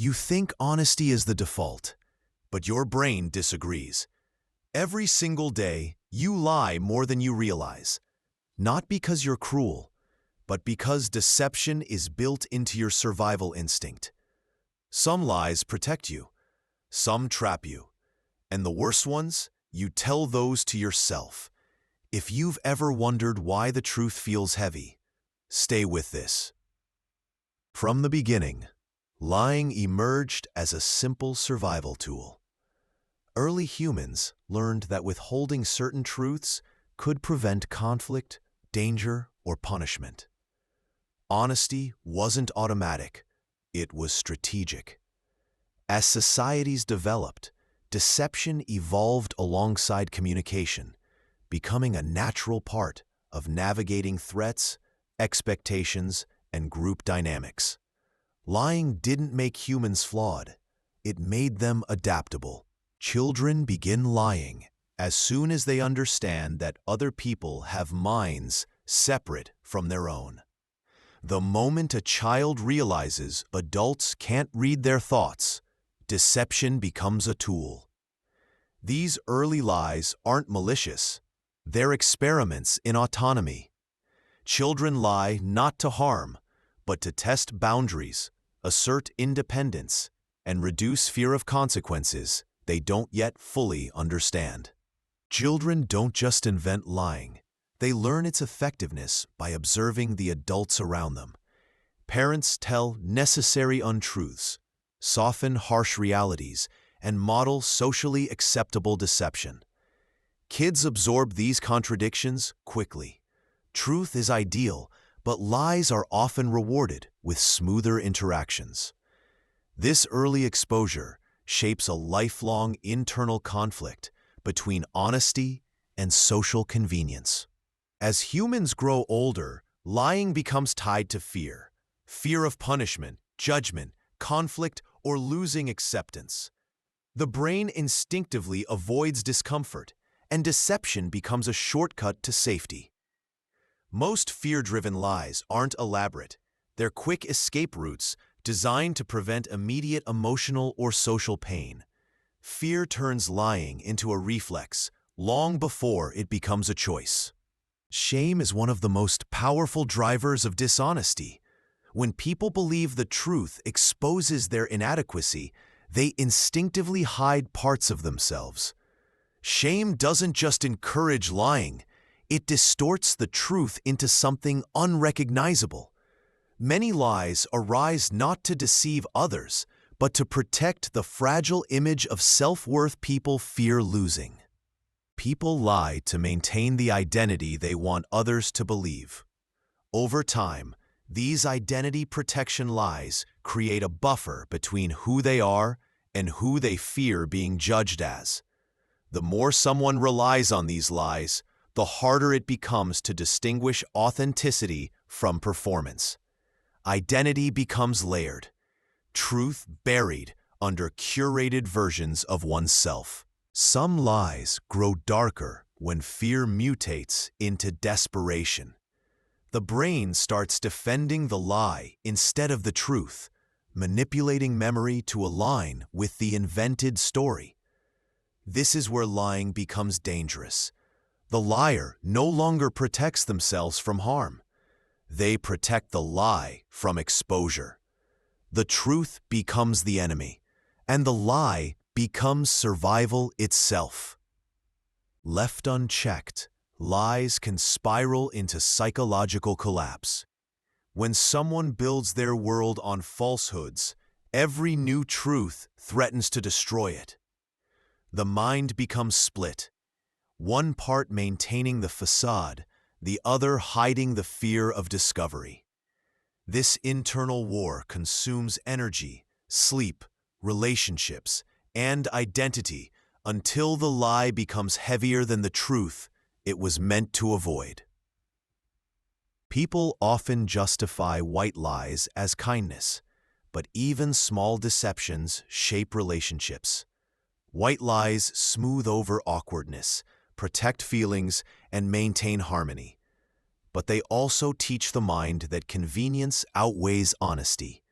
You think honesty is the default, but your brain disagrees. Every single day, you lie more than you realize. Not because you're cruel, but because deception is built into your survival instinct. Some lies protect you, some trap you, and the worst ones, you tell those to yourself. If you've ever wondered why the truth feels heavy, stay with this. From the beginning, lying emerged as a simple survival tool. Early humans learned that withholding certain truths could prevent conflict, danger, or punishment. Honesty wasn't automatic, it was strategic. As societies developed, deception evolved alongside communication, becoming a natural part of navigating threats, expectations, and group dynamics. Lying didn't make humans flawed, it made them adaptable. Children begin lying as soon as they understand that other people have minds separate from their own. The moment a child realizes adults can't read their thoughts, deception becomes a tool. These early lies aren't malicious, they're experiments in autonomy. Children lie not to harm, but to test boundaries, assert independence, and reduce fear of consequences they don't yet fully understand. Children don't just invent lying, they learn its effectiveness by observing the adults around them. Parents tell necessary untruths, soften harsh realities, and model socially acceptable deception. Kids absorb these contradictions quickly. Truth is ideal, but lies are often rewarded with smoother interactions. This early exposure shapes a lifelong internal conflict between honesty and social convenience. As humans grow older, lying becomes tied to fear. Fear of punishment, judgment, conflict, or losing acceptance. The brain instinctively avoids discomfort, and deception becomes a shortcut to safety. Most fear-driven lies aren't elaborate. They're quick escape routes designed to prevent immediate emotional or social pain. Fear turns lying into a reflex long before it becomes a choice. Shame is one of the most powerful drivers of dishonesty. When people believe the truth exposes their inadequacy, they instinctively hide parts of themselves. Shame doesn't just encourage lying, it distorts the truth into something unrecognizable. Many lies arise not to deceive others, but to protect the fragile image of self-worth people fear losing. People lie to maintain the identity they want others to believe. Over time, these identity protection lies create a buffer between who they are and who they fear being judged as. The more someone relies on these lies, the harder it becomes to distinguish authenticity from performance. Identity becomes layered, truth buried under curated versions of oneself. Some lies grow darker when fear mutates into desperation. The brain starts defending the lie instead of the truth, manipulating memory to align with the invented story. This is where lying becomes dangerous. The liar no longer protects themselves from harm. They protect the lie from exposure. The truth becomes the enemy, and the lie becomes survival itself. Left unchecked, lies can spiral into psychological collapse. When someone builds their world on falsehoods, every new truth threatens to destroy it. The mind becomes split, one part maintaining the facade, the other hiding the fear of discovery. This internal war consumes energy, sleep, relationships, and identity until the lie becomes heavier than the truth it was meant to avoid. People often justify white lies as kindness, but even small deceptions shape relationships. White lies smooth over awkwardness, protect feelings, and maintain harmony. But they also teach the mind that convenience outweighs honesty.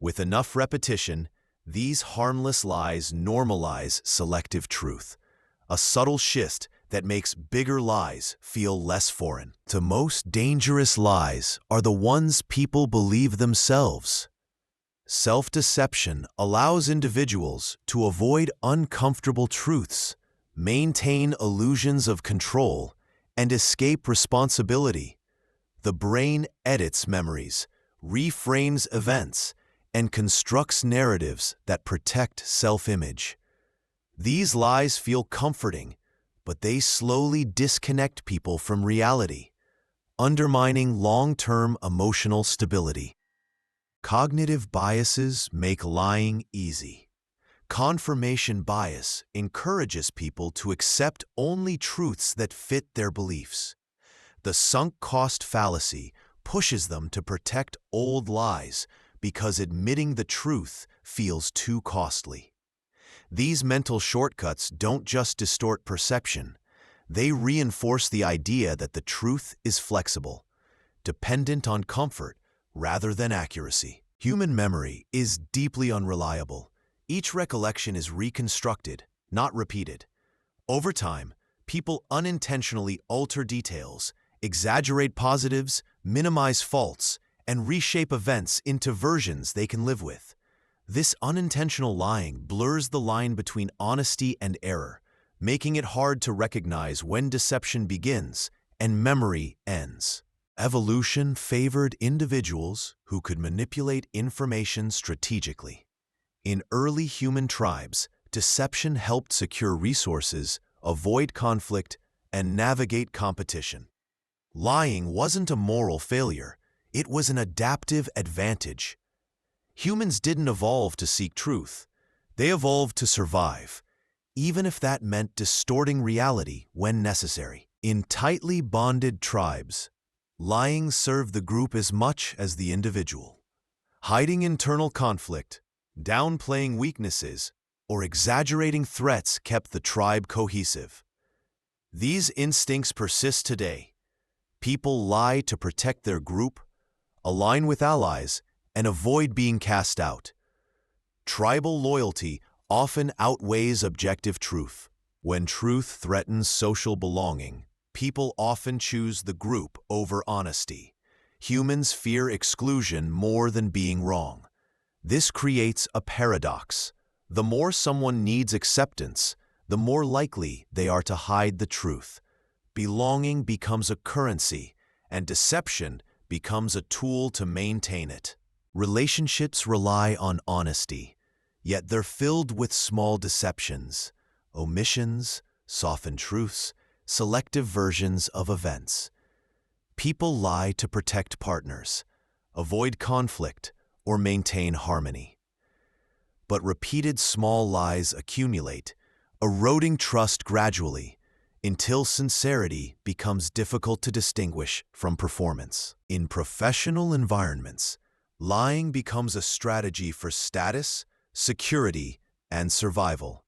With enough repetition, These harmless lies normalize selective truth, a subtle shift that makes bigger lies feel less foreign. The most dangerous lies are the ones people believe themselves. Self-deception allows individuals to avoid uncomfortable truths, maintain illusions of control, and escape responsibility. The brain edits memories, reframes events, and constructs narratives that protect self-image. These lies feel comforting, but they slowly disconnect people from reality, undermining long-term emotional stability. Cognitive biases make lying easy. Confirmation bias encourages people to accept only truths that fit their beliefs. The sunk cost fallacy pushes them to protect old lies because admitting the truth feels too costly. These mental shortcuts don't just distort perception, they reinforce the idea that the truth is flexible, dependent on comfort rather than accuracy. Human memory is deeply unreliable. Each recollection is reconstructed, not repeated. Over time, people unintentionally alter details, exaggerate positives, minimize faults, and reshape events into versions they can live with. This unintentional lying blurs the line between honesty and error, making it hard to recognize when deception begins and memory ends. Evolution favored individuals who could manipulate information strategically. In early human tribes, deception helped secure resources, avoid conflict, and navigate competition. Lying wasn't a moral failure, it was an adaptive advantage. Humans didn't evolve to seek truth, they evolved to survive, even if that meant distorting reality when necessary. In tightly bonded tribes, lying served the group as much as the individual. Hiding internal conflict, downplaying weaknesses, or exaggerating threats kept the tribe cohesive. These instincts persist today. People lie to protect their group, align with allies, and avoid being cast out. Tribal loyalty often outweighs objective truth. When truth threatens social belonging, people often choose the group over honesty. Humans fear exclusion more than being wrong. This creates a paradox. The more someone needs acceptance, the more likely they are to hide the truth. Belonging becomes a currency, and deception becomes a tool to maintain it. Relationships rely on honesty, yet they're filled with small deceptions, omissions, softened truths, selective versions of events. People lie to protect partners, avoid conflict, or maintain harmony. But repeated small lies accumulate, eroding trust gradually, until sincerity becomes difficult to distinguish from performance. In professional environments, lying becomes a strategy for status, security, and survival.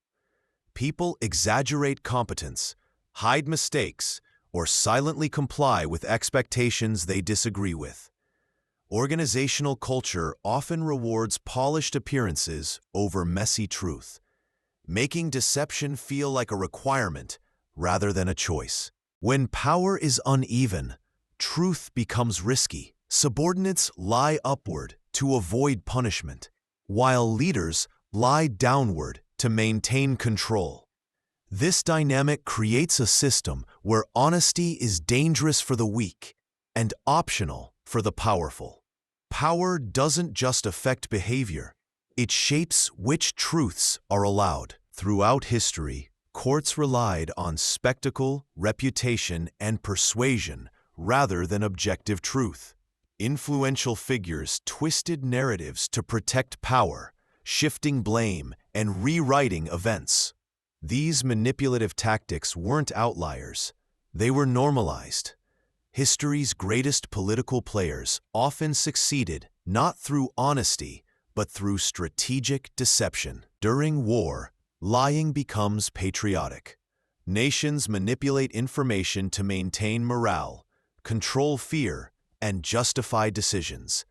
People exaggerate competence, hide mistakes, or silently comply with expectations they disagree with. Organizational culture often rewards polished appearances over messy truth, making deception feel like a requirement rather than a choice. When power is uneven, truth becomes risky. Subordinates lie upward to avoid punishment, while leaders lie downward to maintain control. This dynamic creates a system where honesty is dangerous for the weak and optional for the powerful. Power doesn't just affect behavior, it shapes which truths are allowed. Throughout history, courts relied on spectacle, reputation, and persuasion rather than objective truth. Influential figures twisted narratives to protect power, shifting blame and rewriting events. These manipulative tactics weren't outliers, they were normalized. History's greatest political players often succeeded not through honesty, but through strategic deception. During war, lying becomes patriotic. Nations manipulate information to maintain morale, control fear, and justify decisions.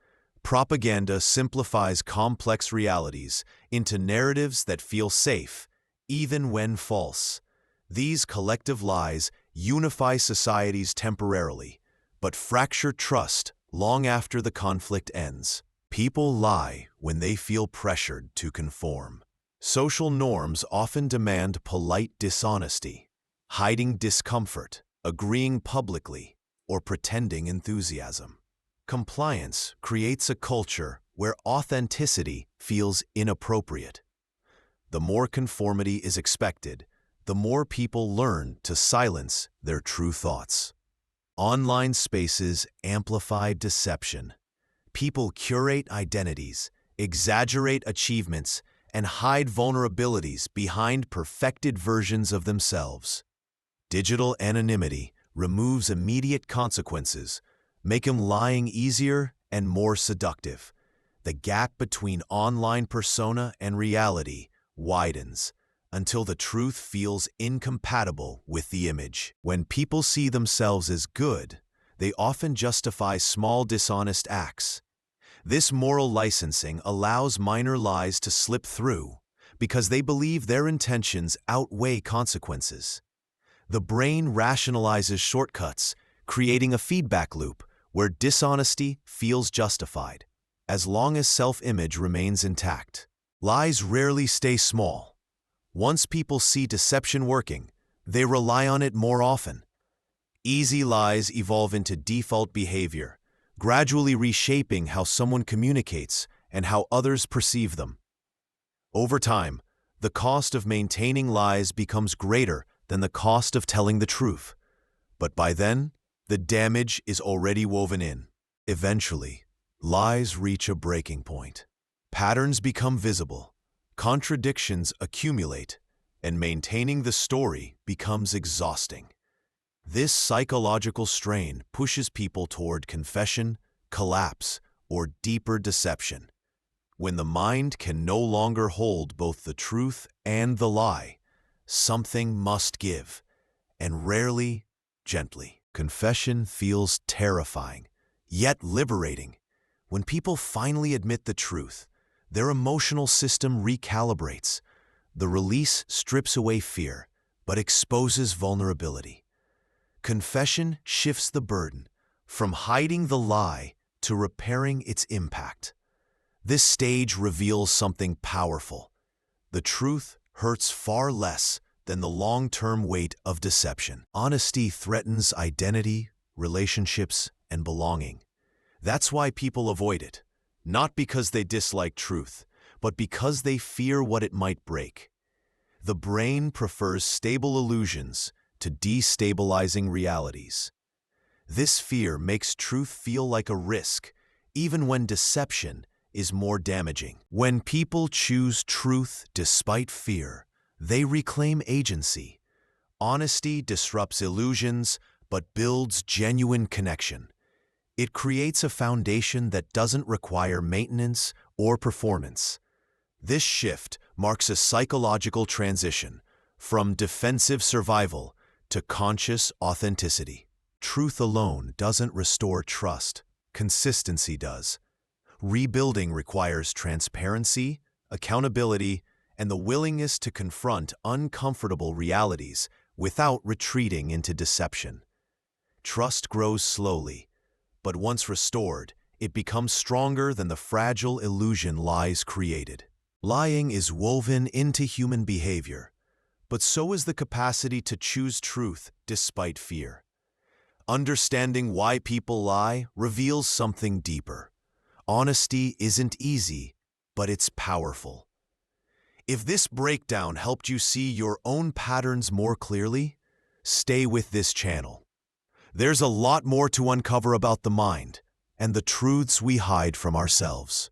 Propaganda simplifies complex realities into narratives that feel safe, even when false. These collective lies unify societies temporarily, but fracture trust long after the conflict ends. People lie when they feel pressured to conform. Social norms often demand polite dishonesty, hiding discomfort, agreeing publicly, or pretending enthusiasm. Compliance creates a culture where authenticity feels inappropriate. The more conformity is expected, the more people learn to silence their true thoughts. Online spaces amplify deception. People curate identities, exaggerate achievements, and hide vulnerabilities behind perfected versions of themselves. Digital anonymity removes immediate consequences, making lying easier and more seductive. The gap between online persona and reality widens until the truth feels incompatible with the image. When people see themselves as good, they often justify small dishonest acts. This moral licensing allows minor lies to slip through because they believe their intentions outweigh consequences. The brain rationalizes shortcuts, creating a feedback loop where dishonesty feels justified, as long as self-image remains intact. Lies rarely stay small. Once people see deception working, they rely on it more often. Easy lies evolve into default behavior, gradually reshaping how someone communicates and how others perceive them. Over time, the cost of maintaining lies becomes greater than the cost of telling the truth. But by then, the damage is already woven in. Eventually, lies reach a breaking point. Patterns become visible, contradictions accumulate, and maintaining the story becomes exhausting. This psychological strain pushes people toward confession, collapse, or deeper deception. When the mind can no longer hold both the truth and the lie, something must give, and rarely gently. Confession feels terrifying, yet liberating. When people finally admit the truth, their emotional system recalibrates. The release strips away fear, but exposes vulnerability. Confession shifts the burden from hiding the lie to repairing its impact. This stage reveals something powerful. The truth hurts far less than the long-term weight of deception. Honesty threatens identity, relationships, and belonging. That's why people avoid it, not because they dislike truth, but because they fear what it might break. The brain prefers stable illusions to destabilizing realities. This fear makes truth feel like a risk, even when deception is more damaging. When people choose truth despite fear, they reclaim agency. Honesty disrupts illusions, but builds genuine connection. It creates a foundation that doesn't require maintenance or performance. This shift marks a psychological transition from defensive survival to conscious authenticity. Truth alone doesn't restore trust. Consistency does. Rebuilding requires transparency, accountability, and the willingness to confront uncomfortable realities without retreating into deception. Trust grows slowly, but once restored, it becomes stronger than the fragile illusion lies created. Lying is woven into human behavior, but so is the capacity to choose truth despite fear. Understanding why people lie reveals something deeper. Honesty isn't easy, but it's powerful. If this breakdown helped you see your own patterns more clearly, stay with this channel. There's a lot more to uncover about the mind and the truths we hide from ourselves.